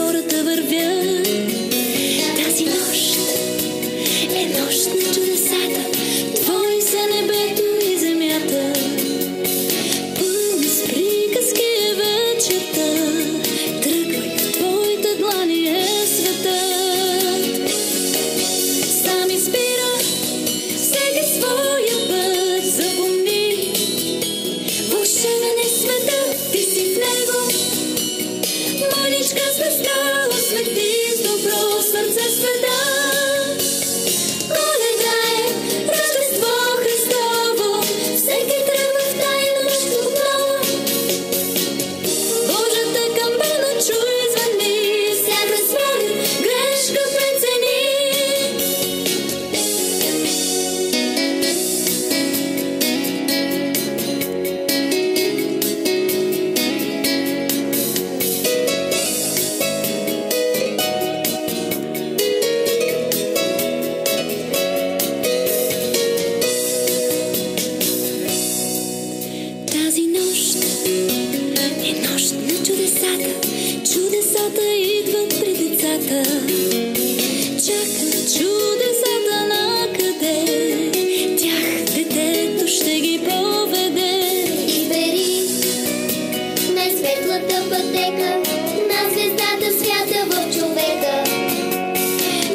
хората вървят. Тази нощ е нощ на чудесата, твои са небето и земята. Пълна с приказки е вечерта, тръгвай, в твоите длани е светът. Сам избира всеки своя път, запомни, вълшебен е светът, ти си в него. Мъничка звезда освети с добро сърце света. Коледа е Рождество Христово, всеки тръгва в тая нощ отново. Божията камбана чуй и звъни, всяка своя грешка прецени. Тази нощ е нощ на чудесата, чудесата идват при децата. Чакат чудесата накъде, тях детето ще ги поведе. Избери най-светлата пътека, на звездата свята в човека.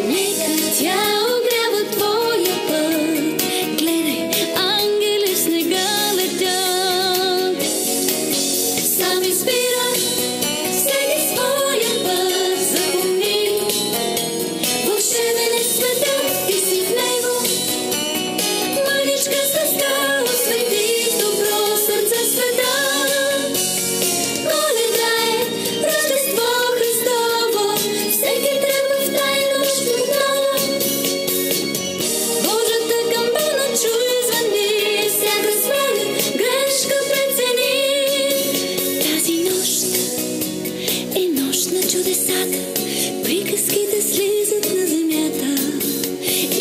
Нека тя огрява твоя път, гледай, ангели в снега летят. Сам избира всеки своя път, запомни, вълшебен е светът, ти си в него. Мъничка звезда освети с добро сърце света. Коледа е Рождество Христово, всеки тръгва в тая нощ отново. Божията камбана чуй и звъни, всяка своя грешка прецени. Тази нощ е нощ на чудесата, приказките слизат на земята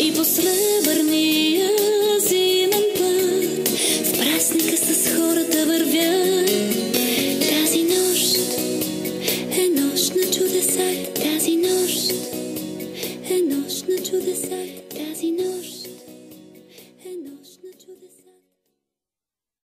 и по сребърния зимен път в празника с хората вървят. Тази нощ е нощ на чудесата, тази нощ е нощ на чудесата, тази нощ